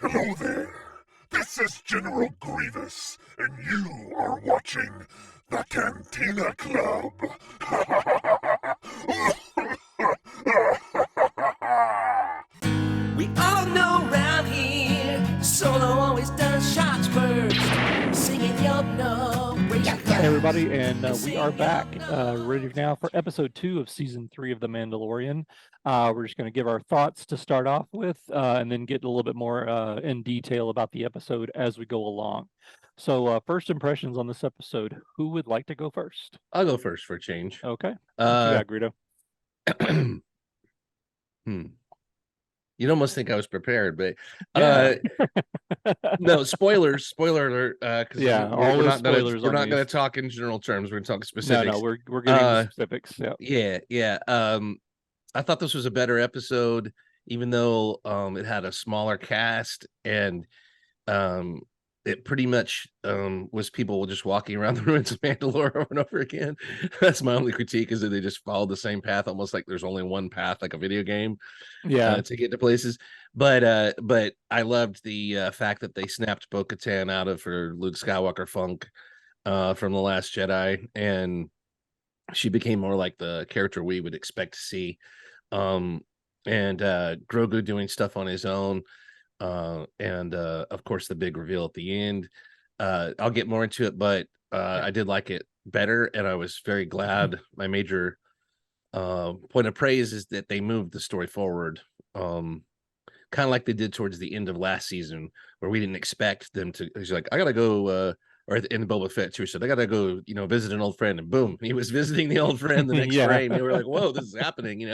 Hello there. This is General Grievous, and you are watching the Cantina Club. We all know round here, Solo always does shots first. Singing your no, raise your Hey everybody, and we are back, ready now for episode 2 of season 3 of The Mandalorian. We're just going to give our thoughts to start off with, and then get a little bit more in detail about the episode as we go along. So first impressions on this episode. Who would like to go first? I'll go first for a change. Okay. What you got, Greedo? You'd almost think I was prepared, but Yeah. no, spoiler alert, because Yeah, we're not spoilers we're on not gonna these. talk in general terms. We're gonna talk specifics. No, we're getting into specifics. Yeah. I thought this was a better episode, even though it had a smaller cast, and it pretty much was people just walking around the ruins of Mandalore over and over again. That's my only critique, is that they just followed the same path, almost like there's only one path, like a video game, to get to places. But I loved the fact that they snapped Bo-Katan out of her Luke Skywalker funk from The Last Jedi, and she became more like the character we would expect to see. And Grogu doing stuff on his own. And of course the big reveal at the end. I'll get more into it, but I did like it better, and I was very glad. My major point of praise is that they moved the story forward, kind of like they did towards the end of last season, where we didn't expect them to. He's like, I gotta go, or in Boba Fett too, said I gotta go, visit an old friend, and boom, he was visiting the old friend the next frame. They were like, whoa, this is happening,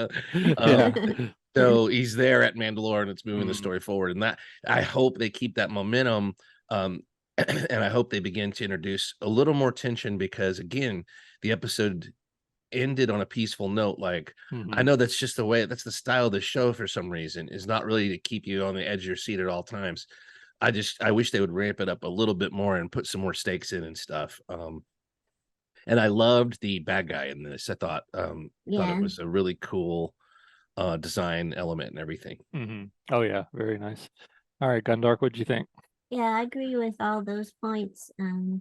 So he's there at Mandalore, and it's moving the story forward. And that, I hope they keep that momentum. And I hope they begin to introduce a little more tension, because again, the episode ended on a peaceful note. Like, I know that's just that's the style of the show for some reason, is not really to keep you on the edge of your seat at all times. I wish they would ramp it up a little bit more and put some more stakes in and stuff. And I loved the bad guy in this. I thought it was a really cool design element and everything. Oh yeah, very nice. All right, Gundark, what'd you think? Yeah, I agree with all those points. I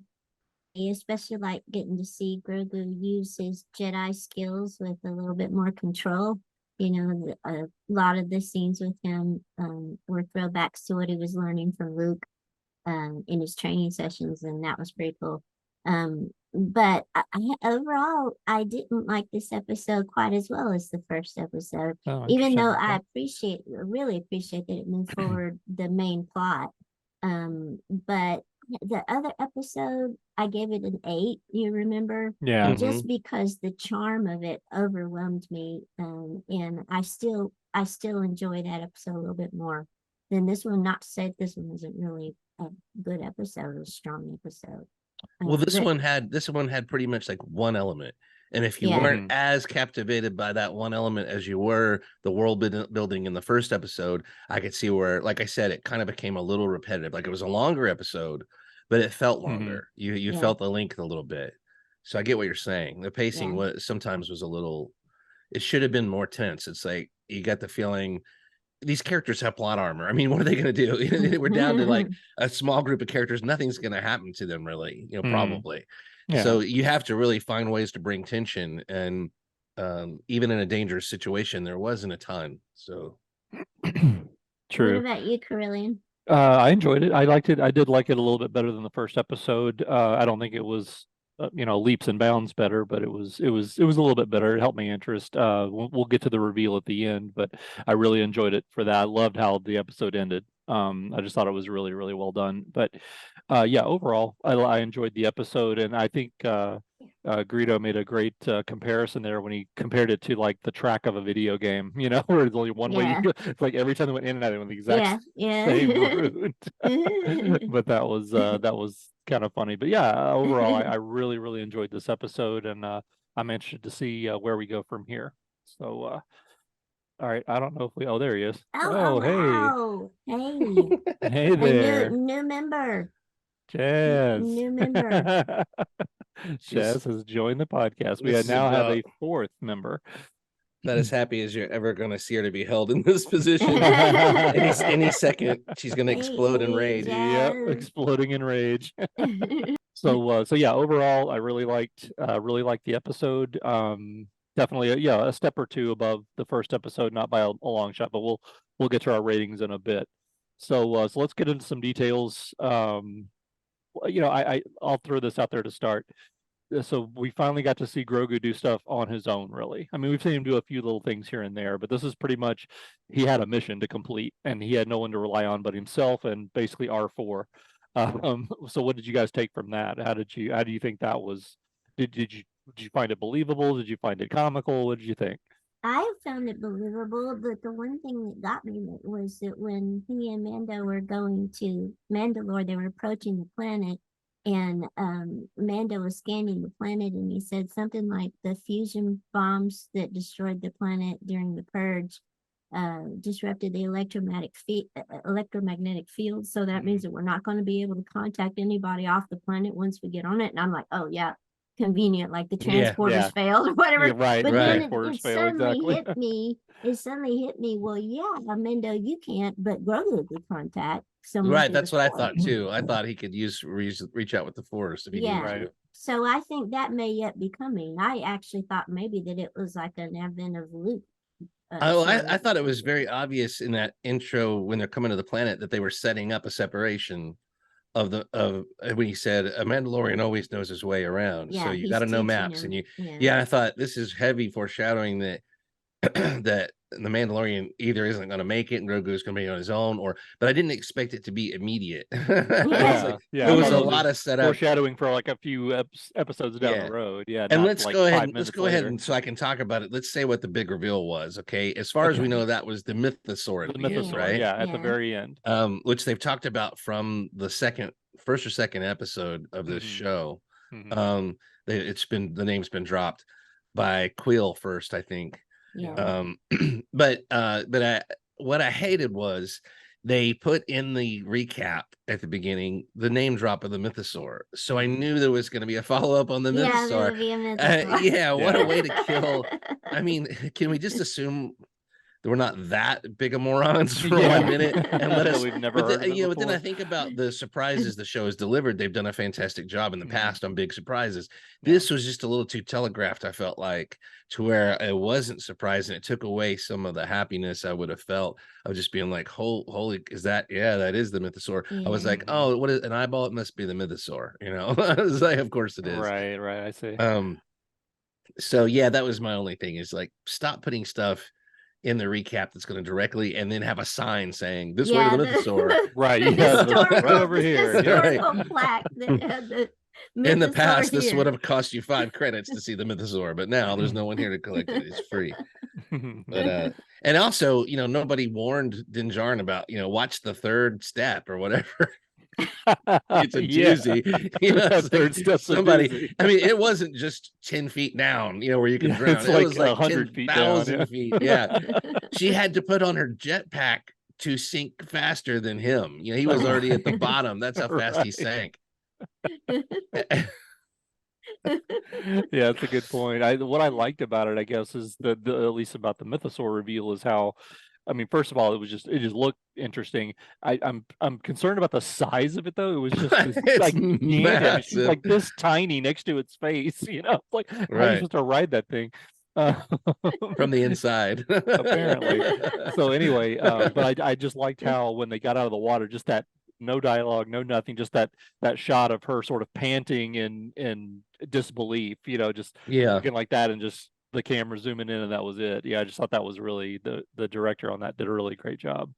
especially like getting to see Grogu use his Jedi skills with a little bit more control. A lot of the scenes with him were throwbacks to what he was learning from Luke in his training sessions, and that was pretty cool. But overall, I didn't like this episode quite as well as the first episode, even though I really appreciate that it moved forward the main plot. But the other episode, I gave it an 8. You remember? Yeah. Just because the charm of it overwhelmed me, and I still enjoy that episode a little bit more than this one. Not to say that this one wasn't really a good episode, a strong episode. Well, this one had pretty much like one element, and if you weren't as captivated by that one element as you were the world building in the first episode, I could see where, like I said, it kind of became a little repetitive. Like, it was a longer episode, but it felt longer. You felt the length a little bit. So I get what you're saying. The pacing was a little. It should have been more tense. It's like you got the feeling these characters have plot armor. I mean, what are they going to do? We're down to like a small group of characters. Nothing's going to happen to them, really, probably. Yeah. So you have to really find ways to bring tension. And even in a dangerous situation, there wasn't a ton. So True. What about you, Corellian? I enjoyed it. I liked it. I did like it a little bit better than the first episode. I don't think it was leaps and bounds better, but it was a little bit better. It helped me interest. We'll get to the reveal at the end, but I really enjoyed it for that. I loved how the episode ended. I just thought it was really, really well done. But yeah, overall, I enjoyed the episode, and I think Greedo made a great comparison there when he compared it to like the track of a video game, where there's only one way. It's like every time they went in and out, they went the exact same route. But that was kind of funny. But yeah, overall, I really, really enjoyed this episode, and I'm interested to see where we go from here. So all right, I don't know if there he is. Wow. Hey hey there, new member, Chaz. New member. Chaz has joined the podcast. We now have a 4th member. not as happy as you're ever going to see her to be held in this position. any second, she's going to explode in rage. Yep, exploding in rage. So yeah, overall, I really liked the episode. Definitely, yeah, a step or two above the first episode, not by a long shot, but we'll get to our ratings in a bit. So let's get into some details. I'll throw this out there to start. So we finally got to see Grogu do stuff on his own, really. I mean, we've seen him do a few little things here and there, but this is pretty much he had a mission to complete, and he had no one to rely on but himself and basically R4. So what did you guys take from that? How do you think that was? Did you find it believable? Did you find it comical? What did you think? I found it believable, but the one thing that got me was that when he and Mando were going to Mandalore, they were approaching the planet, and Mando was scanning the planet, and he said something like the fusion bombs that destroyed the planet during the purge disrupted the electromagnetic field, so that means that we're not going to be able to contact anybody off the planet once we get on it. And I'm like, oh yeah, convenient, like the transporters failed or whatever. Yeah, right, but right. then it suddenly hit me. It suddenly hit me. Well, yeah, Mendo, you can't, but Grogu could contact someone. Right, that's what I thought too. I thought he could reach out with the Force if he needed to. So I think that may yet be coming. I actually thought maybe that it was like an advent of Luke. I thought it was very obvious in that intro when they're coming to the planet that they were setting up a separation of when he said a Mandalorian always knows his way around. So you got to know maps. And I thought this is heavy foreshadowing that that the Mandalorian either isn't going to make it and Grogu is going to be on his own, but I didn't expect it to be immediate. There was a lot of setup, foreshadowing for like a few episodes down the road. Yeah, and let's go ahead and so I can talk about it. Let's say what the big reveal was. Okay, as far as we know, that was the Mythosaur at the end, right? Yeah, at the very end. Which they've talked about from the first or second episode of this show. The name's been dropped by Quill first, I think. But what I hated was they put in the recap at the beginning the name drop of the Mythosaur, so I knew there was going to be a follow-up on the Mythosaur. What a way to kill. I mean, can we just assume that we're not that big of morons for 1 minute and let us we've never heard but then I think about the surprises the show has delivered. They've done a fantastic job in the past on big surprises. This was just a little too telegraphed, I felt like, to where it wasn't surprising. It took away some of the happiness I would have felt of just being like, holy, is that that is the Mythosaur. I was like, oh, what is an eyeball? It must be the Mythosaur, I was like, of course it is. Right, I see. So yeah, that was my only thing, is like, stop putting stuff in the recap that's going to directly and then have a sign saying this way to the Mythosaur. Right, right over here. Plaque in the past, this would have cost you 5 credits to see the Mythosaur, but now there's no one here to collect it. It's free. But and also, nobody warned Din Djarin about, watch the third step or whatever. It's a doozy. Third step. Somebody. I mean, it wasn't just 10 feet down, where you can drown. It was like 100 feet down. Feet. Yeah. She had to put on her jetpack to sink faster than him. He was already at the bottom. That's how fast he sank. Yeah, that's a good point. What I liked about it, I guess, is the at least about the Mythosaur reveal is how, I mean, first of all, it just looked interesting. I'm concerned about the size of it though. It was just like massive. Like this tiny next to its face. Like how are you supposed to ride that thing? From the inside, apparently. So anyway, but I just liked how when they got out of the water, just that no dialogue, no nothing, just that shot of her sort of panting in disbelief, just looking like that, and just the camera zooming in, and that was it. I just thought that was really the director on that did a really great job.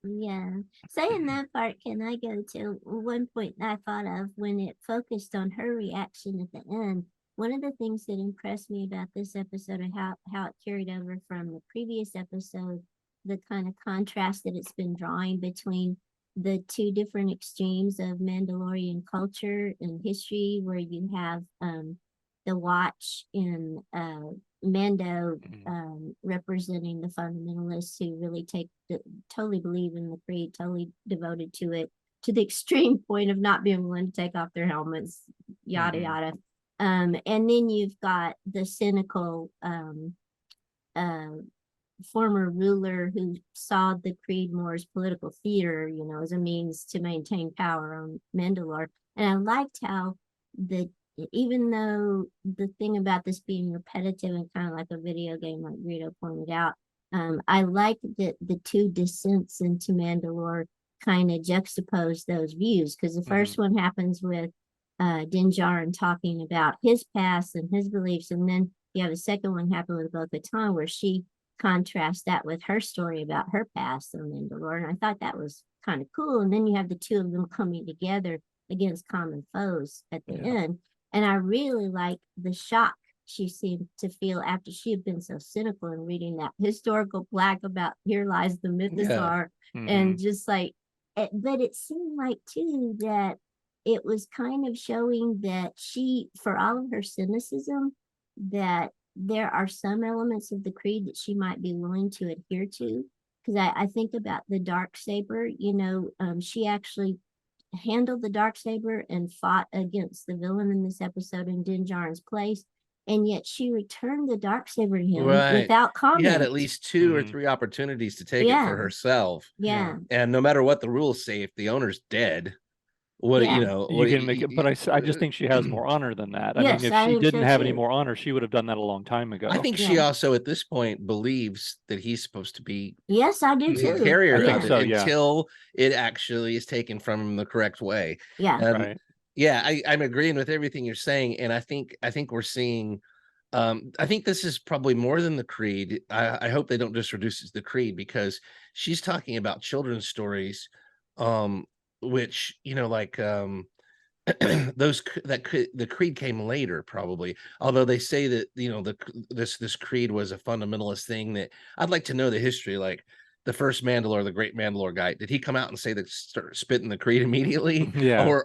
Saying that part, can I go to one point I thought of when it focused on her reaction at the end? One of the things that impressed me about this episode and how it carried over from the previous episode, the kind of contrast that it's been drawing between the two different extremes of Mandalorian culture and history, where you have the Watch in Mando representing the fundamentalists who really totally believe in the creed, totally devoted to it, to the extreme point of not being willing to take off their helmets, yada yada. And then you've got the cynical former ruler who saw the creed more as political theater, as a means to maintain power on Mandalore. And I liked how even though the thing about this being repetitive and kind of like a video game, like Rito pointed out, I liked that the two descents into Mandalore kind of juxtapose those views, because the first one happens with Din Djarin talking about his past and his beliefs, and then you have a second one happen with Bo-Katan where she contrasts that with her story about her past on Mandalore, and I thought that was kind of cool. And then you have the two of them coming together against common foes at the end, and I really like the shock she seemed to feel after she had been so cynical and reading that historical plaque about here lies the Mythosaur, and just like, but it seemed like too that it was kind of showing that she, for all of her cynicism, that there are some elements of the creed that she might be willing to adhere to. Because I think about the Darksaber, she actually handled the Darksaber and fought against the villain in this episode in Din Djarin's place. And yet she returned the Darksaber to him without comment. She had at least 2 or 3 opportunities to take it for herself. Yeah. And no matter what the rules say, if the owner's dead, what you can make it, but I just think she has more honor than that. I mean, if she didn't have any more honor, she would have done that a long time ago. I think she also at this point believes that he's supposed to be I do too. the carrier I think of it so, until it actually is taken from him the correct way. Right. I'm agreeing with everything you're saying, and I think we're seeing I think this is probably more than the creed. I hope they don't just reduce it to the creed, because she's talking about children's stories, which the creed came later probably, although they say that this creed was a fundamentalist thing. That I'd like to know the history, like the first Mandalore, the great Mandalore guy, did he come out and say that, start spitting the creed immediately?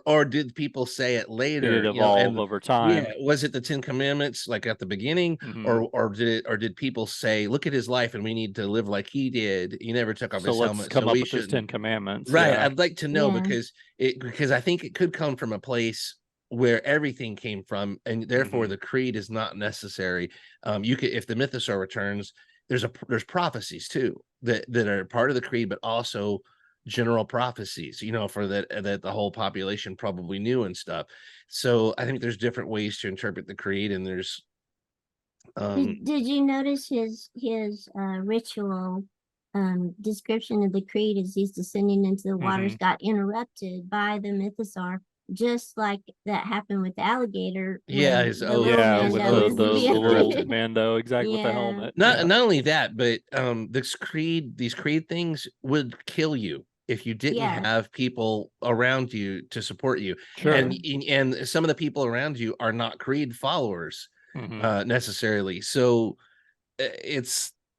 Or did people say it later? Did it evolve over time? Was it the 10 Commandments like at the beginning, or did people say, look at his life and we need to live like he did? He never took off his helmet. Let's come up with his 10 Commandments. Right. I'd like to know, because I think it could come from a place where everything came from, and therefore the creed is not necessary. You could, if the Mythosaur returns, there's prophecies too that are part of the creed, but also general prophecies, for that the whole population probably knew and stuff. So I think there's different ways to interpret the creed, and there's did you notice his ritual description of the creed as he's descending into the waters got interrupted by the Mythosaur, just like that happened with the alligator. With the little Mando, exactly, with the helmet. Not only that, but these creed things would kill you if you didn't have people around you to support you. Sure. And some of the people around you are not creed followers necessarily. So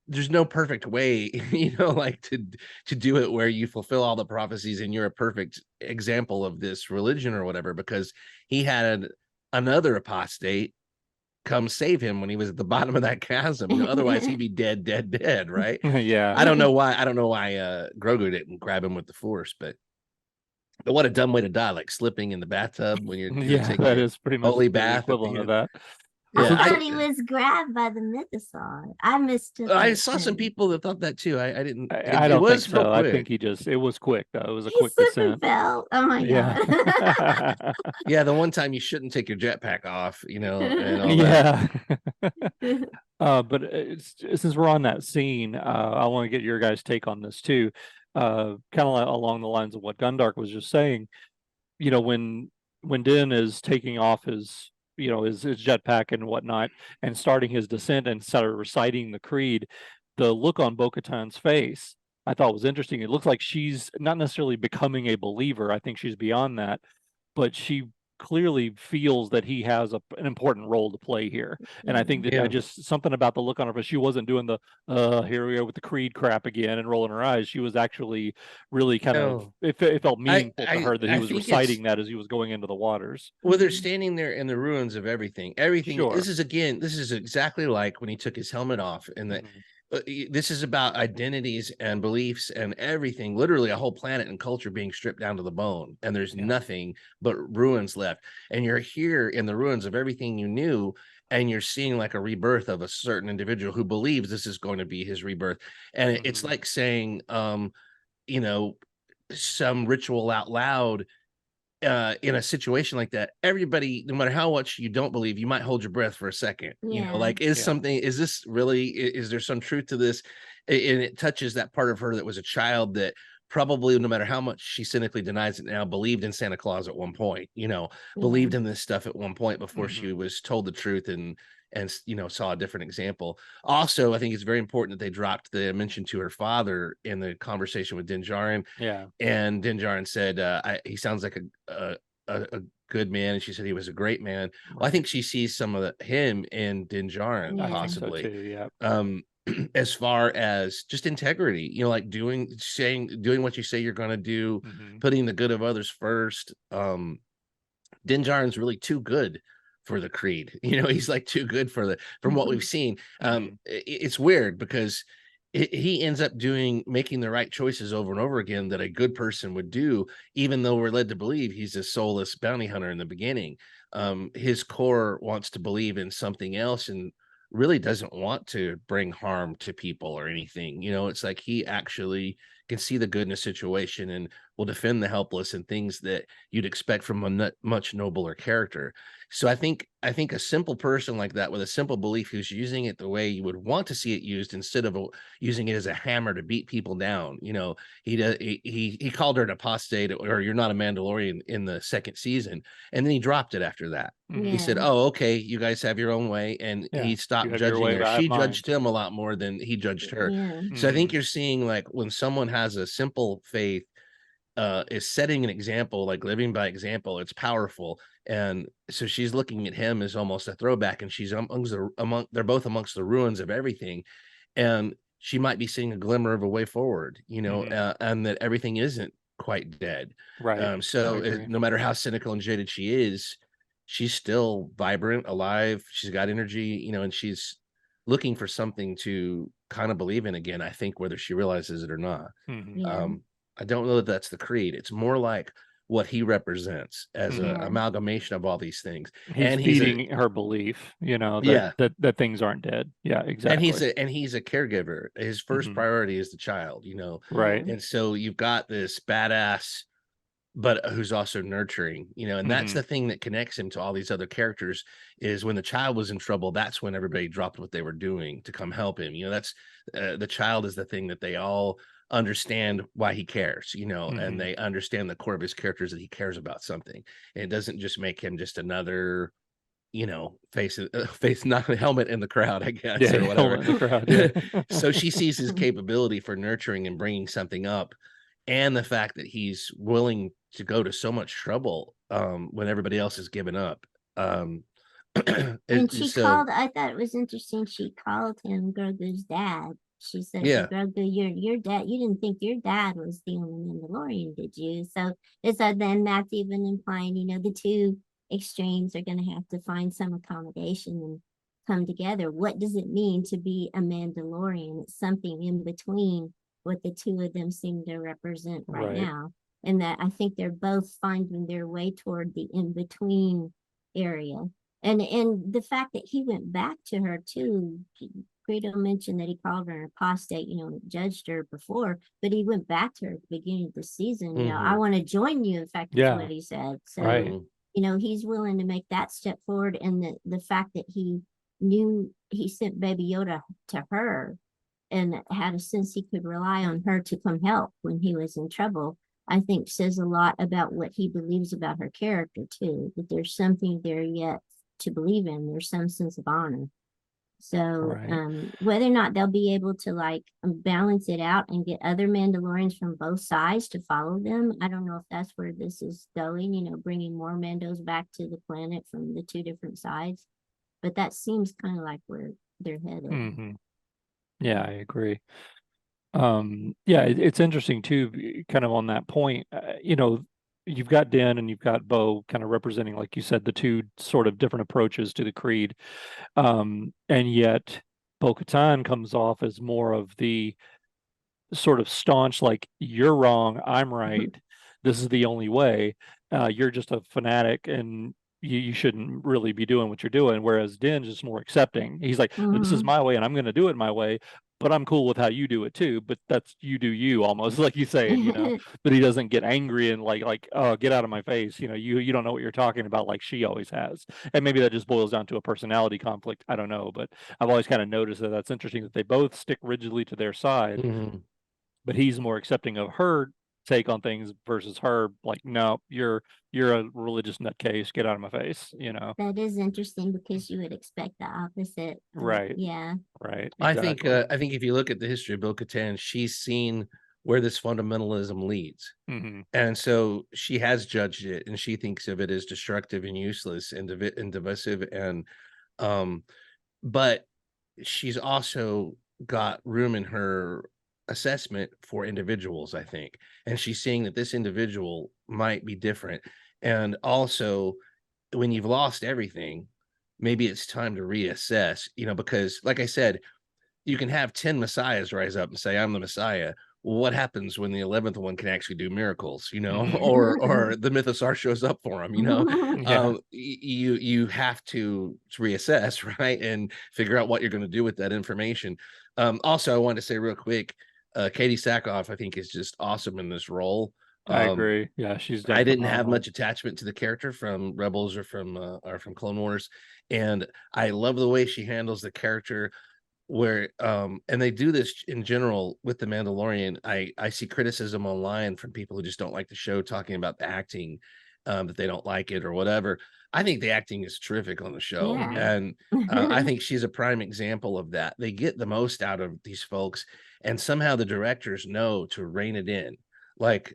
there's no perfect way, like to do it where you fulfill all the prophecies and you're a perfect example of this religion or whatever, because he had another apostate come save him when he was at the bottom of that chasm. Otherwise he'd be dead, right? I don't know why Grogu didn't grab him with the Force, but what a dumb way to die, like slipping in the bathtub when you're taking that is pretty much holy the bath equivalent of that. I thought he was grabbed by the Mythosaur. I missed it. I saw some people that thought that too. I didn't. I don't think so. I think it was quick though. It was a quick descent. Fell. Oh my god. Yeah, the one time you shouldn't take your jetpack off, and all that. But since we're on that scene, I want to get your guys' take on this too. Kind of along the lines of what Gundark was just saying. When Din is taking off his jetpack and whatnot and starting his descent and started reciting the creed, the look on Bo-Katan's face I thought was interesting. It looks like she's not necessarily becoming a believer. I think she's beyond that, but she clearly feels that he has an important role to play here. And I think that just something about the look on her face, she wasn't doing the here we go with the creed crap again and rolling her eyes. She was actually really kind of it felt meaningful to her that he was reciting that as he was going into the waters. Well, they're standing there in the ruins of everything. Sure. This is exactly like when he took his helmet off, and that this is about identities and beliefs and everything, literally a whole planet and culture being stripped down to the bone, and there's nothing but ruins left, and you're here in the ruins of everything you knew, and you're seeing like a rebirth of a certain individual who believes this is going to be his rebirth. And it's like saying, you know, some ritual out loud in a situation like that. Everybody, no matter how much you don't believe, you might hold your breath for a second. You know, Yeah. like is Yeah. something, is this really, is there some truth to this? And it touches that part of her that was a child that probably, no matter how much she cynically denies it now, believed in Santa Claus at one point, you know, believed in this stuff at one point before she was told the truth and you know, saw a different example. Also, I think it's very important that they dropped the mention to her father in the conversation with Din Djarin. Yeah. And Din Djarin said, he sounds like a good man. And she said he was a great man. Well, I think she sees some of him in Din Djarin, I think so possibly. too. Yeah. As far as just integrity, you know, like doing what you say you're going to do, putting the good of others first. Din Djarin's really too good for the Creed. You know, he's like too good for from what we've seen. It's weird because he ends up making the right choices over and over again that a good person would do, even though we're led to believe he's a soulless bounty hunter in the beginning. His core wants to believe in something else and really doesn't want to bring harm to people or anything. You know, it's like he actually can see the good in a situation and will defend the helpless and things that you'd expect from a much nobler character. So I think a simple person like that with a simple belief who's using it the way you would want to see it used instead of using it as a hammer to beat people down. You know, he called her an apostate or you're not a Mandalorian in the second season, and then he dropped it after that. He said, Yeah. "Oh, okay, you guys have your own way," and Yeah. he You stopped have your judging way, her. I have She mine. judged him a lot more than he judged her. Yeah. So I think you're seeing like when someone has a simple faith, is setting an example, like living by example, it's powerful. And so she's looking at him as almost a throwback, and she's they're both amongst the ruins of everything, and she might be seeing a glimmer of a way forward, you know, and that everything isn't quite dead. Right. So no matter how cynical and jaded she is, she's still vibrant, alive. She's got energy, you know, and she's looking for something to kind of believe in again, I think, whether she realizes it or not. Yeah. I don't know that that's the Creed. It's more like what he represents as a Yeah. amalgamation of all these things. He's And feeding her belief, you know, yeah, that things aren't dead. Yeah, exactly. and he's a caregiver. His first priority is the child, you know. Right. And so you've got this badass, but who's also nurturing, you know, and that's the thing that connects him to all these other characters is when the child was in trouble, that's when everybody dropped what they were doing to come help him. You know, that's the child is the thing that they all understand why he cares, you know, and they understand the core of his characters that he cares about something. And it doesn't just make him just another, you know, face, not a helmet in the crowd, I guess, Yeah, or whatever. in the crowd, yeah. So she sees his capability for nurturing and bringing something up, and the fact that he's willing to go to so much trouble when everybody else has given up. And she so called, I thought it was interesting, she called him Grogu's dad. She said to yeah, Grogu, your dad, you didn't think your dad was the only Mandalorian, did you? So it's then that's even implying, you know, the two extremes are going to have to find some accommodation and come together. What does it mean to be a Mandalorian? It's something in between what the two of them seem to represent right now. And that I think they're both finding their way toward the in-between area. And the fact that he went back to her too, Greedo mentioned that he called her an apostate, you know, judged her before, but he went back to her at the beginning of the season. You know, I want to join you. In fact, that's what he said. So, you know, he's willing to make that step forward. And the fact that he knew he sent Baby Yoda to her and had a sense he could rely on her to come help when he was in trouble, I think says a lot about what he believes about her character too, that there's something there yet to believe in. There's some sense of honor. So whether or not they'll be able to like balance it out and get other Mandalorians from both sides to follow them, I don't know if that's where this is going, you know, bringing more Mandos back to the planet from the two different sides. But that seems kind of like where they're headed. Yeah, I agree. Yeah, it's interesting too, kind of on that point. You know, you've got Din and you've got Bo kind of representing, like you said, the two sort of different approaches to the Creed. And yet Bo-Katan comes off as more of the sort of staunch, like, you're wrong, I'm right, this is the only way. You're just a fanatic and you shouldn't really be doing what you're doing. Whereas Din's just more accepting. He's like, this is Mhm. my way and I'm going to do it my way, but I'm cool with how you do it too. But that's you do you almost like you saying, but he doesn't get angry and like, oh, get out of my face. You don't know what you're talking about like she always has. And maybe that just boils down to a personality conflict. I don't know, but I've always kind of noticed that that's interesting that they both stick rigidly to their side, Mhm. but he's more accepting of her take on things versus her like, no, you're a religious nutcase, get out of my face. That is interesting because you would expect the opposite. Right. Yeah. Right, I exactly. think if you look at the history of Bo-Katan, she's seen where this fundamentalism leads. Hmm. And so she has judged it and she thinks of it as destructive and useless and divisive and um but she's also got room in her assessment for individuals, I think. And she's seeing that this individual might be different. And also, when you've lost everything, maybe it's time to reassess, because like I said, you can have 10 messiahs rise up and say, I'm the messiah. Well, what happens when the 11th one can actually do miracles, Hmm. or the mythosaur shows up for him, Yeah. you have to reassess, right, and figure out what you're going to do with that information. Also, I wanted to say real quick, Katie Sackhoff, I think, is just awesome in this role. I um, agree. Yeah, she's done I didn't have phenomenal. much attachment to the character from Rebels or from Clone Wars, and I love the way she handles the character where and they do this in general with the Mandalorian. I see criticism online from people who just don't like the show talking about the acting, that they don't like it or whatever. I think the acting is terrific on the show, Yeah. Hmm. and I think she's a prime example of that. They get the most out of these folks, and somehow the directors know to rein it in. Like,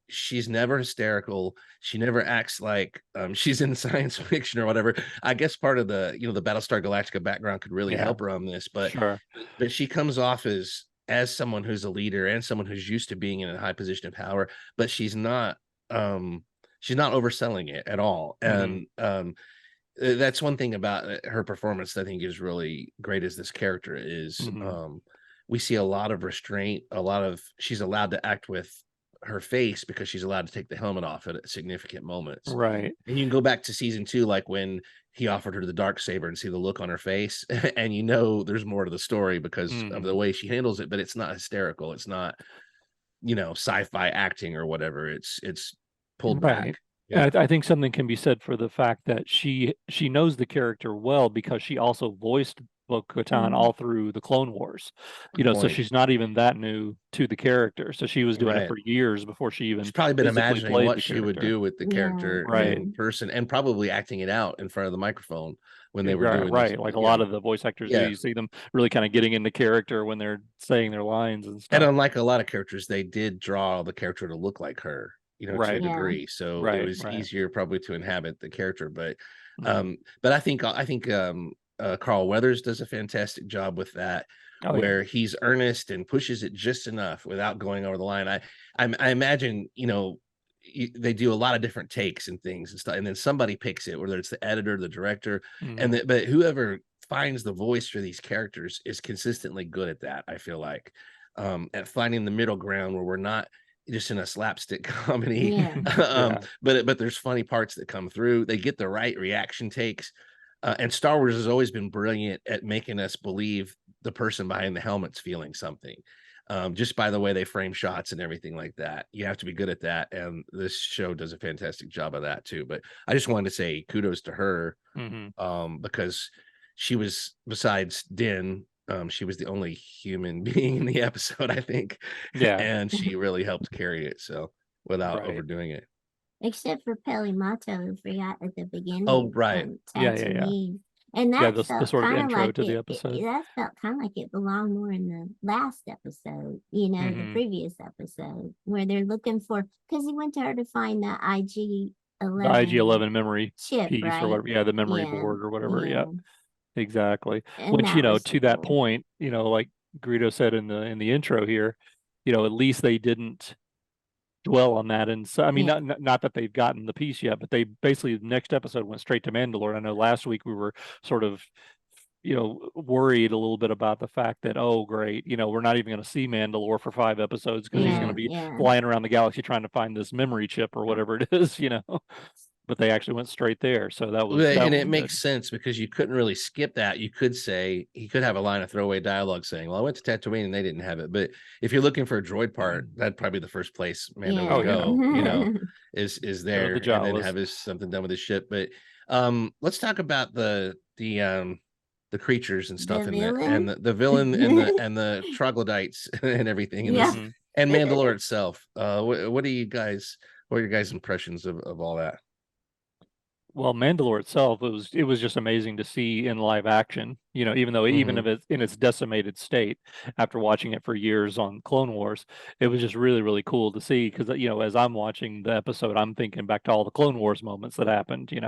she's never hysterical. She never acts like she's in science fiction or whatever. I guess part of the Battlestar Galactica background could really Yeah, help her on this, but sure. she comes off as someone who's a leader and someone who's used to being in a high position of power, but she's not overselling it at all. Hmm. And that's one thing about her performance that I think is really great as this character is, Hmm. we see a lot of restraint, a lot of she's allowed to act with her face because she's allowed to take the helmet off at significant moments. Right. And you can go back to season 2, like when he offered her the dark saber and see the look on her face, and there's more to the story because of the Hmm. way she handles it, but it's not hysterical. It's not, sci-fi acting or whatever. It's pulled back. Right. Yeah. I think something can be said for the fact that she knows the character well because she also voiced Bo-Katan Mhm. all through the Clone Wars. Good So point. she's not even that new to the character. So she was doing it Right. for years before she She's even probably been physically imagining played what the she would character. do with the Yeah. character Right. in person and probably acting it out in front of the microphone when they were Right, doing this, right. Like a lot of the voice actors do. yeah. You see them really kind of getting into character when they're saying their lines and And stuff. unlike a lot of characters, they did draw the character to look like her, to a Right. Yeah. degree. So it Right, was right. easier probably to inhabit the character. But Mhm. I think Carl Weathers does a fantastic job with that, Oh yeah. where he's earnest and pushes it just enough without going over the line. I imagine, they do a lot of different takes and things and stuff, and then somebody picks it, whether it's the editor, the director, Mhm. but whoever finds the voice for these characters is consistently good at that. I feel like, at finding the middle ground where we're not just in a slapstick comedy, Yeah. Yeah. but there's funny parts that come through. They get the right reaction takes, and Star Wars has always been brilliant at making us believe the person behind the helmet's feeling something, just by the way they frame shots and everything like that. You have to be good at that, and this show does a fantastic job of that too. But I just wanted to say kudos to her, Mhm. because she was, besides Din, she was the only human being in the episode, I think, Yeah. and she really helped carry it. So without Right. overdoing it. Except for Pelimato, who forgot at the Oh, beginning, right. Yeah, yeah, yeah. Tatooine. And Yeah, that the felt sort of kind of intro like to the episode. that felt kind of like it belonged more in the last episode, the Mhm. previous episode, where they're looking for, because he went to her to find the IG The 11 IG-11 memory chip, piece or right? whatever. Yeah, the memory Yeah, board or whatever. Yeah, yeah. exactly. And Which, that was to that cool. point, like Greedo said in the intro here, at least they didn't dwell on that. And so, I mean, Yeah. not that they've gotten the piece yet, but they basically the next episode went straight to Mandalore. I know last week we were sort of, worried a little bit about the fact that, oh, great, we're not even going to see Mandalore for 5 episodes because he's going Mhm. to be Yeah. flying around the galaxy trying to find this memory chip or whatever it is. but they actually went straight there. So that was And was it makes good. sense because you couldn't really skip that. You could say he could have a line of throwaway dialogue saying, "Well, I went to Tatooine and they didn't have it." But if you're looking for a droid part, that'd probably be the first place Mando Yeah. would go. Yeah. Is Go to there, the and then Jawas. have his something done with his ship. But let's talk about the creatures and stuff The in that, villain? and the villain and the troglodytes and everything, and Yeah. this and Mandalore itself. What are you guys? What are your guys' impressions of all that? Well, Mandalore itself, it was just amazing to see in live action. Even though even if it's in its decimated state, after watching it for years on Clone Wars, it was just really really cool to see because as I'm watching the episode, I'm thinking back to all the Clone Wars moments that happened, and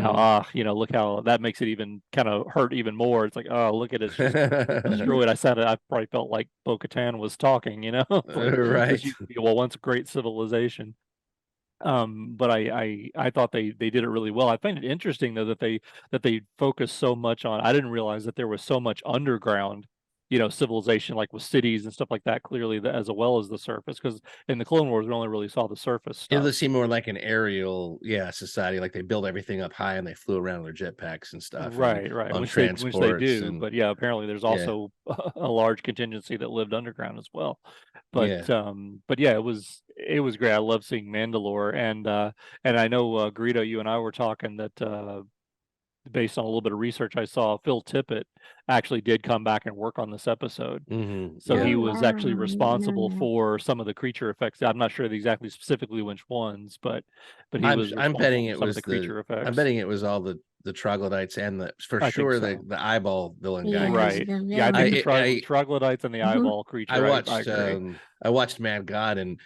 how look how that makes it even kind of hurt even more. It's like, oh, look at it, it's just destroyed. I probably felt like Bo-Katan was talking, like this Right. used to be once a great civilization. But I thought they did it really well. I find it interesting though that they focus so much on. I didn't realize that there was so much underground, civilization, like with cities and stuff like that, clearly as well as the surface. Because in the Clone Wars, we only really saw the surface It stuff. does seem more like an aerial, society. Like they build everything up high and they flew around their jetpacks and stuff, and Right, on which they transports, do. and But yeah, apparently there's also a large contingency that lived underground as well. yeah. But yeah, it was great. I love seeing Mandalore, and I know Greedo, you and I were talking that based on a little bit of research I saw, Phil Tippett actually did come back and work on this episode. So Yeah. he Oh, was wow. actually I didn't responsible know that. for some of the creature effects. I'm not sure exactly specifically which ones, but he was I'm responsible betting for it some of was the creature I'm effects. betting it was all the troglodytes and for I think sure so. the eyeball villain guy. Yeah, 'Cause Right. the Yeah, I think the villain. troglodytes and the Mhm. eyeball I creature. I watched agree. I watched Mad God, and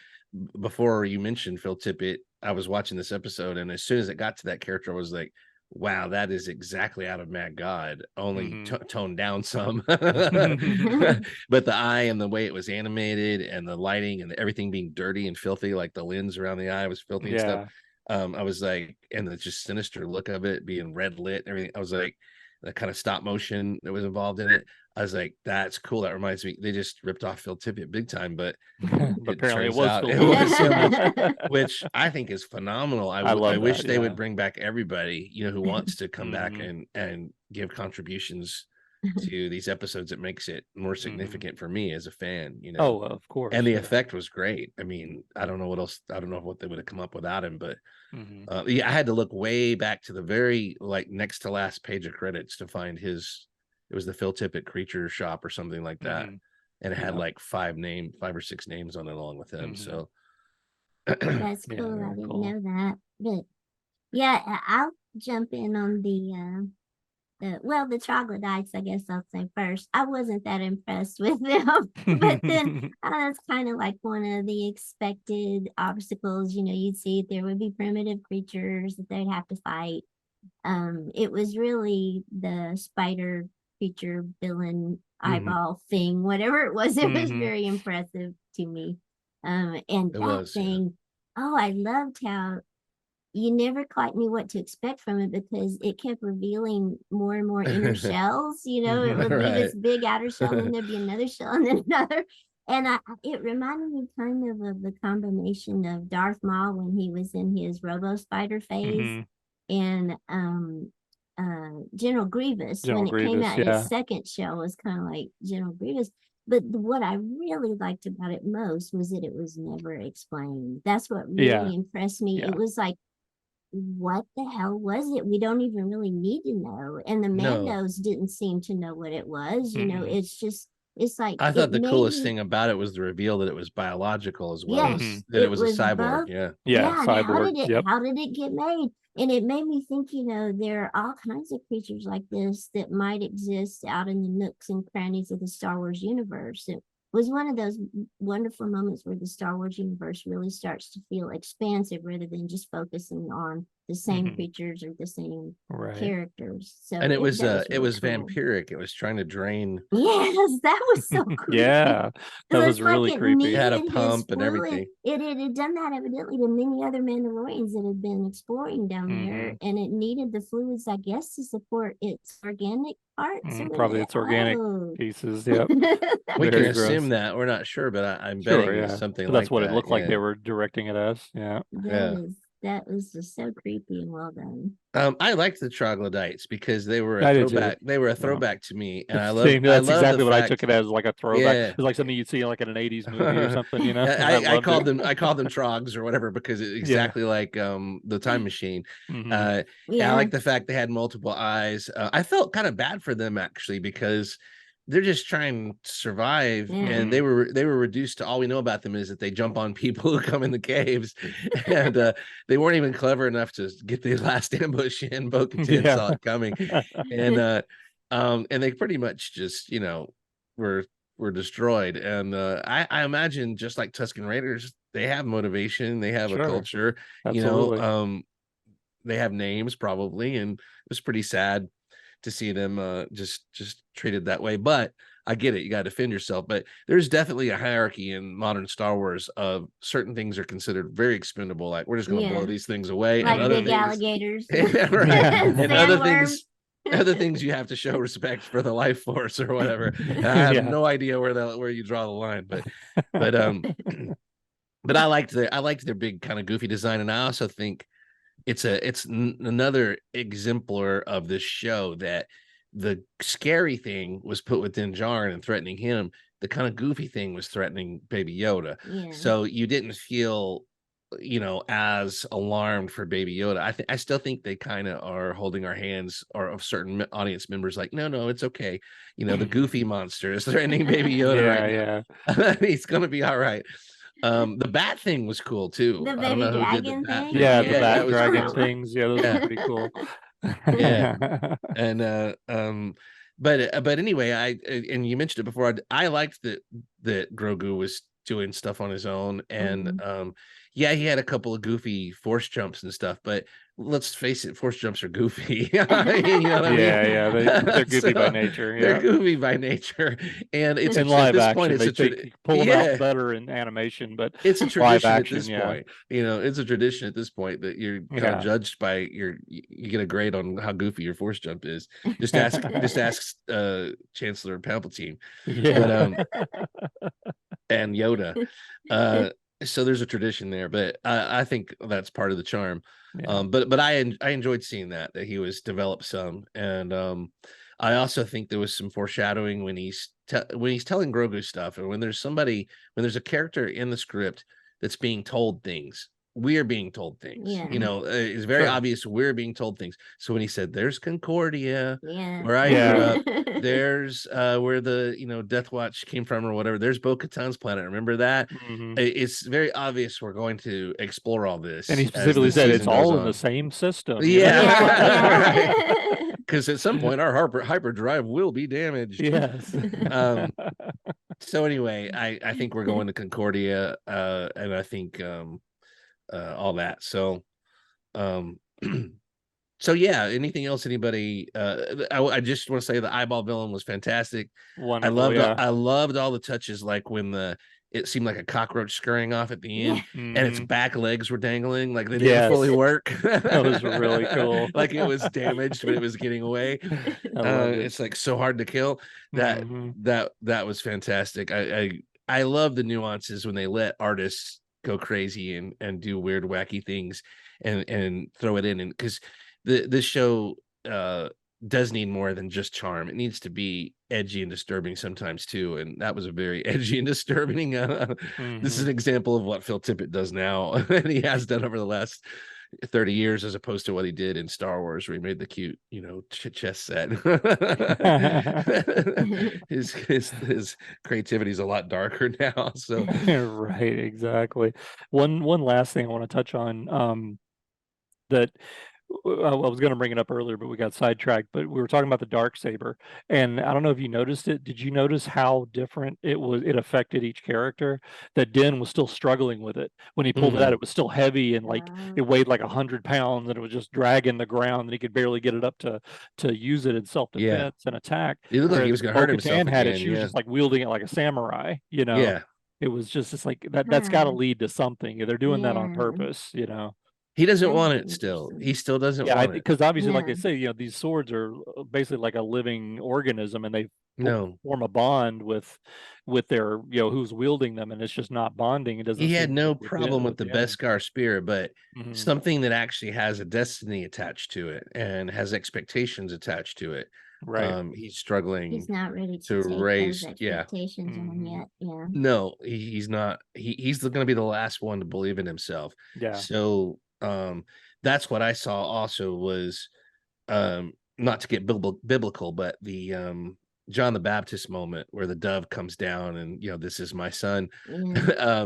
before you mentioned Phil Tippett, I was watching this episode, and as soon as it got to that character, I was like, wow, that is exactly out of Mad God, only toned down some. But the eye and the way it was animated and the lighting and everything being dirty and filthy, like the lens around the eye was filthy and stuff. Yeah. I was like, and the just sinister look of it being red lit and everything. I was like, the kind of stop motion that was involved in it. I was like, that's cool. That reminds me, they just ripped off Phil Tippett big time, but But it apparently it turns was out Phil it was him, Tippett. which I think is phenomenal. I I love wish that. they Yeah. would bring back everybody, who wants to come back Mhm. and give contributions to these episodes. It makes it more significant for me as a fan, Oh, of course. and the Yeah. effect was great. I mean, I don't know what else. I don't know what they would have come up without him, but Mhm. yeah, I had to look way back to the very next to last page of credits to find his. It was the Phil Tippett Creature Shop or something like that, Mhm. and it had Yeah. like 5 or 6 names on it along with him. Mhm. So That's Yeah, cool. I very didn't cool. know that. But yeah, I'll jump in on the troglodytes, I guess I'll say first. I wasn't that impressed with them, but then that's kind of like one of the expected obstacles. You'd see there would be primitive creatures that they'd have to fight. It was really the spider creature villain eyeball thing, whatever it was. It was Mhm. very impressive to me. And it that was. thing, oh, I loved how you never quite knew what to expect from it because it kept revealing more and more inner shells. It would be this Right. big outer shell, and then there'd be another shell, and then another. And it reminded me kind of the combination of Darth Maul when he was in his Robo Spider phase, Mhm. and General Grievous General when it came Grievous. out. His Yeah. second shell was kind of like General Grievous. But what I really liked about it most was that it was never explained. That's what really Yeah. impressed me. Yeah. It was like, what the hell was it? We don't even really need to know. And the No. Mandos didn't seem to know what it was. Mm-mm. It's like I it thought the made coolest me, thing about it was the reveal that it was biological as well yes, as that it was a cyborg. both. Yeah. Yeah. Yeah, and Cyborg. Yep. how did it get made? And it made me think, there are all kinds of creatures like this that might exist out in the nooks and crannies of the Star Wars universe. It was one of those wonderful moments where the Star Wars universe really starts to feel expansive rather than just focusing on the same Mhm. creatures or the same Right. characters. So And that was it really was cool. vampiric. It was trying to drain. Yes, that was so creepy. Yeah. That So was it's like really it creepy. It had a needed his pump and fluid. everything. It had done that evidently to many other Mandalorians that had been exploring down there, Mhm. and it needed the fluids, I guess, to support its organic parts. Probably its organic pieces. Yep. We can Very assume gross. that. We're not sure, but I'm Sure. betting it was Yeah. something But that's like what it that. looked like they Yeah. were directing it as. Yeah. That Yeah. That was just so creepy and well done. I liked the troglodytes because they were a I did too. throwback. They were a Yeah. throwback to me, and I Same, love that's exactly the what I fact. took it as, like a throwback. Yeah. It's like something you'd see like in an 80s movie or something, you know. I loved called it. them trogs or whatever because it's exactly like the time machine. Mhm. And I Yeah. like the fact they had multiple eyes. I felt kind of bad for them actually because they're just trying to survive, Yeah. and they were reduced to all we know about them is that they jump on people who come in the caves, and they weren't even clever enough to get the last ambush in. Bo-Katan saw it coming, and they pretty much just were destroyed. And I imagine just like Tusken Raiders, they have motivation, they have a Sure. culture, Absolutely. they have names probably, and it was pretty sad to see them just treated that way. But I get it, you got to defend yourself. But there's definitely a hierarchy in modern Star Wars of certain things are considered very expendable, like we're just going to blow these things away, Like and other big things, alligators. right? And Sandworms. other things you have to show respect for the life force or whatever. And I have no idea where you draw the line, but but I liked their big kind of goofy design, and I also think it's another exemplar of this show that the scary thing was put within Djarin and threatening him. The kind of goofy thing was threatening Baby Yoda. Yeah. So you didn't feel, as alarmed for Baby Yoda. I still think they kind of are holding our hands, or of certain audience members, like, no, it's okay. The goofy monster is threatening Baby Yoda right now. He's gonna be all right. The bat thing was cool too. The I don't know baby who did the dragon bat thing? thing. Yeah, the Yeah, bat that was dragon cool. things. Yeah, those Yeah. were pretty cool. Yeah. And but anyway, and you mentioned it before, I liked that Grogu was doing stuff on his own, and yeah, he had a couple of goofy force jumps and stuff, but let's face it, force jumps are goofy. You know what I mean? Yeah, they're goofy by nature. They're Yeah. goofy by nature, and it's In at live this point, action, it's they pull them out better in animation, but it's a live tradition action, at this yeah. point. It's a tradition at this point that you're kind of judged by you get a grade on how goofy your force jump is. Just ask Chancellor Palpatine. Yeah. But and Yoda. So there's a tradition there, but I think that's part of the charm. Yeah. But I enjoyed seeing that he was developed some, and I also think there was some foreshadowing when he's telling Grogu stuff, and when there's a character in the script that's being told things. We are being told things. Yeah. It's very obvious we're being told things. So when he said, "There's Concordia, Yeah. where I grew up, there's where the Death Watch came from, or whatever. There's Bo-Katan's planet. Remember that? It's very obvious we're going to explore all this." And he specifically said it's all in the same system. Yeah. Because at some point our hyperdrive will be damaged. Yes. So anyway, I think we're going to Concordia, and I think all that. So so yeah, anything else anybody I just want to say the eyeball villain was fantastic. Wonderful, I loved all the touches, like when it seemed like a cockroach scurrying off at the end, and its back legs were dangling, like they didn't fully work. That was really cool. Like it was damaged, but it was getting away. It's like so hard to kill. That was fantastic. I love the nuances when they let artists go crazy and do weird, wacky things and throw it in, and because this show does need more than just charm. It needs to be edgy and disturbing sometimes too, and that was a very edgy and disturbing. This is an example of what Phil Tippett does now, and he has done over the last 30 years, as opposed to what he did in Star Wars, where he made the cute, chess set. his creativity is a lot darker now. So right, exactly. One last thing I want to touch on, that I was going to bring it up earlier, but we got sidetracked. But we were talking about the dark saber, and I don't know if you noticed it. Did you notice how different it affected each character? That Din was still struggling with it when he pulled it out. It was still heavy, and like it weighed like 100 pounds, and it was just dragging the ground, and he could barely get it up to use it in self-defense and attack. It looked like he was going to hurt himself. Had it. She was just like wielding it like a samurai. Yeah. It was just like that's got to lead to something. They're doing that on purpose. He doesn't That'd want be it still. interesting. He still doesn't Yeah, want it. because obviously, like I Yeah. say, these swords are basically like a living organism, and they No. form a bond with their, who's wielding them, and it's just not bonding. It doesn't He had seem no like problem with the within. Beskar spear, but Mhm. something that actually has a destiny attached to it and has expectations attached to it. Right. He's struggling He's not ready to to take raise. those Yeah. expectations on Mhm. yet. Yeah. No, he's not. He's going to be the last one to believe in himself. Yeah. So that's what I saw also was not to get biblical, but the John the Baptist moment where the dove comes down and this is my son. Yeah.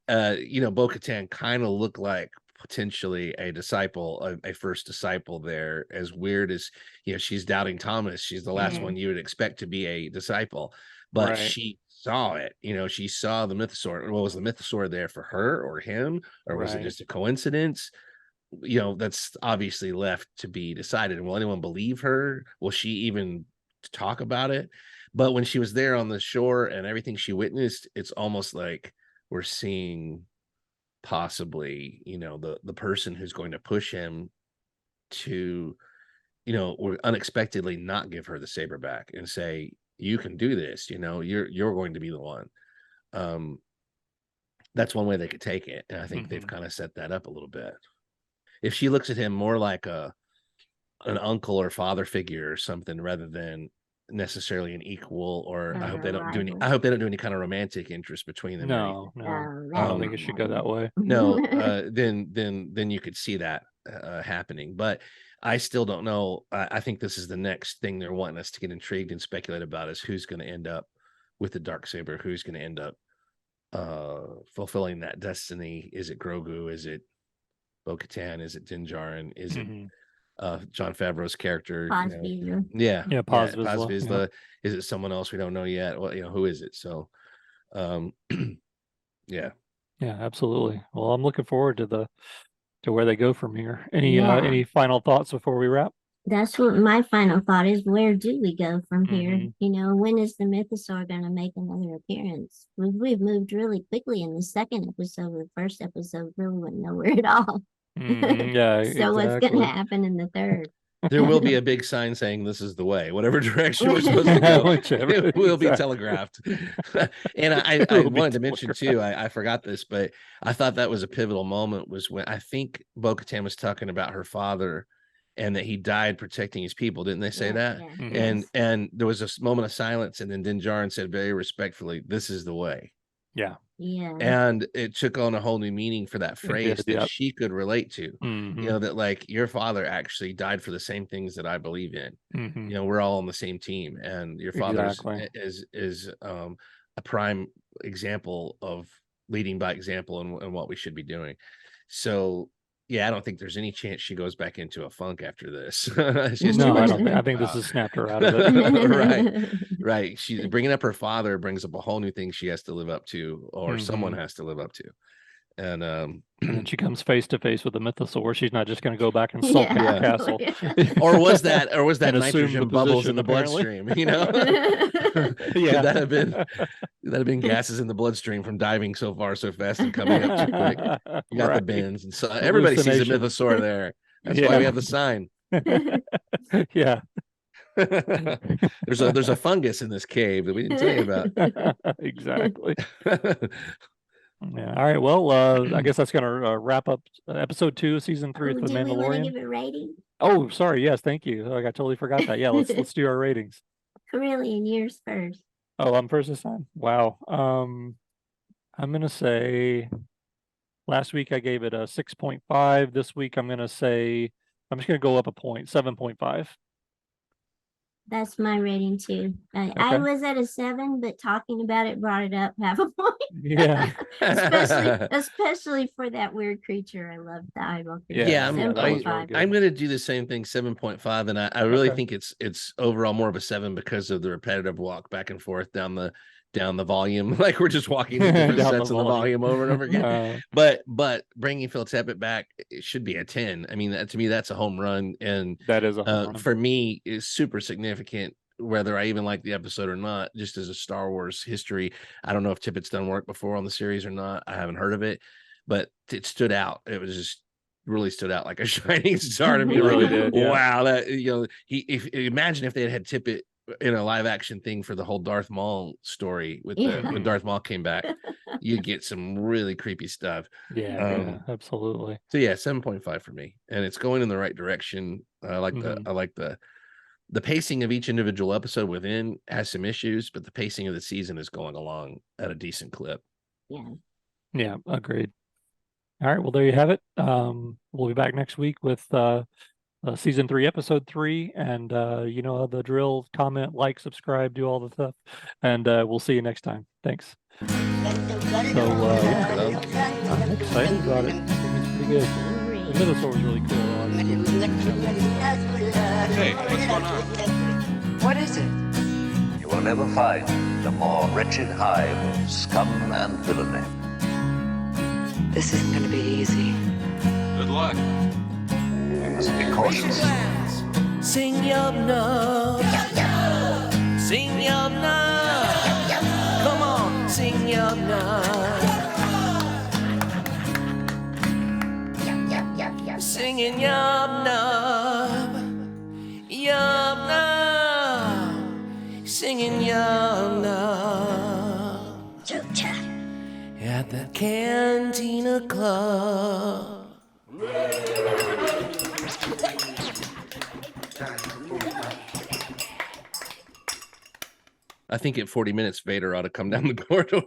Mhm. Bo-Katan kind of looked like potentially a disciple, a first disciple there. As weird as she's doubting Thomas, she's the last Yeah. one you would expect to be a disciple, but Right. she saw it. She saw the mythosaur. Well, was the mythosaur there for her or him, or was it Right. just a coincidence? That's obviously left to be decided. And will anyone believe her? Will she even talk about it? But when she was there on the shore and everything she witnessed, it's almost like we're seeing possibly, the person who's going to push him to, or unexpectedly not give her the saber back and say, you can do this, you're going to be the one. That's one way they could take it. And I think they've Mhm. kind of set that up a little bit. If she looks at him more like an uncle or father figure or something rather than necessarily an equal, or I hope they don't do any kind of romantic interest between them or anything. No, Oh, I that don't think ain't it should go that way. No, happening. then you could see that happening. But I still don't know. I think this is the next thing they're wanting us to get intrigued and speculate about is who's going to end up with the dark saber, who's going to end up fulfilling that destiny. Is it Grogu? Is it Bo-Katan? Is it Din Djarin? Is it Mhm. John Favreau's character? Paz Vizsla. Yeah, Paz Paz Vizsla, yeah. Vizsla. Is it someone else we don't know yet? Well, who is it? So, yeah. Yeah, absolutely. Well, I'm looking forward to where they go from here. Yeah. Any final thoughts before we wrap? That's what my final thought is. Where do we go from here? Mhm. When is the mythosaur going to make another appearance? We've moved really quickly in the second episode. The first episode really went nowhere at all. Mhm. Yeah, So what's going to exactly. happen in the third? There will be a big sign saying this is the way, whatever direction we're supposed to go. Whichever, It will be exactly. telegraphed. And I It will be wanted to mention too, I forgot this, but I thought that was a pivotal moment was when I think Bo-Katan was talking about her father and that he died protecting his people. Didn't they say that? Yeah. Mhm. And there was a moment of silence, and then Din Djarin said very respectfully, "This is the way." Yeah, Yeah. And it took on a whole new meaning for that it phrase did. that Yep. she could relate to. Mhm. That like your father actually died for the same things that I believe in. Mhm. We're all on the same team, and your father Exactly. is a prime example of leading by example and what we should be doing. So yeah, I don't think there's any chance she goes back into a funk after this. She has too No, I much to don't think. I think think this about. has snapped her out of it. Right. She's bringing up her father brings up a whole new thing she has to live up to, or someone Mhm. has to live up to. And And then she comes face to face with the mythosaur. She's not just going to go back and sulk in her Yeah. castle. or was that And assume the nitrogen bubbles in position, the apparently. bloodstream? Yeah. Could that have been gases in the bloodstream from diving so far so fast and coming up too quick? You got the Right. bends, and so everybody sees a Hallucination. mythosaur there. That's why we Yeah. have the sign. Yeah. There's a fungus in this cave that we didn't tell you about. Exactly. Yeah. All right. Well, I guess that's going to wrap up episode 2 of season 3 of The Do we want to Mandalorian. give a rating? Oh, sorry. Yes, thank you. I totally forgot that. Yeah, let's do our ratings. Corellian, yours first. Oh, I'm first this time. Wow. I'm gonna say last week I gave it a 6.5. This week I'm gonna say I'm just gonna go up a point, 7.5. That's my rating too. I Okay. was at a 7, but talking about it brought it up half a point. Yeah. especially for that weird creature. I love the eyeball creature. Yeah, that was really 7.5. good. I'm going to do the same thing, 7.5, and I really Okay. think it's overall more of a 7 because of the repetitive walk back and forth down the volume, like we're just walking to different Down the sets of the volume over and over again. But bringing Phil Tippett back, it should be a 10. I mean, to me, that's a home run, and That is a home run. for me, is super significant. Whether I even like the episode or not, just as a Star Wars history, I don't know if Tippett's done work before on the series or not. I haven't heard of it, but it stood out. It was just really stood out like a shining star to me. It really Like, did, yeah. wow, that imagine if they had tip it in a live action thing for the whole Darth Maul story with Yeah. when Darth Maul came back, you'd get some really creepy stuff. Yeah, absolutely. So yeah, 7.5 for me, and it's going in the right direction. I like the pacing of each individual episode within has some issues, but the pacing of the season is going along at a decent clip. Yeah. Yeah, agreed. All right, well, there you have it. We'll be back next week with season 3, episode 3, and you know the drill. Comment, like, subscribe, do all the stuff, and we'll see you next time. Thanks. So yeah, I'm excited about it. I think it's pretty good. The Minotaur was really cool. Hey, what's going on? What is it? You will never find a more wretched hive of scum and villainy. This isn't going to be easy. Good luck. You must be cautious. Sing your love. Sing your love. Come on, sing your love. Singing your love. Your love. Singing your love. At the Cantina Club. I think at 40 minutes, Vader ought to come down the corridor.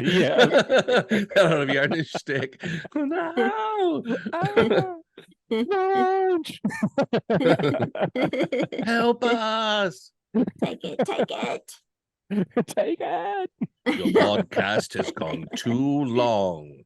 Yeah. That ought to be our new shtick. No! Launch! Help us! Take it, take it. Take it. Your podcast has gone too long.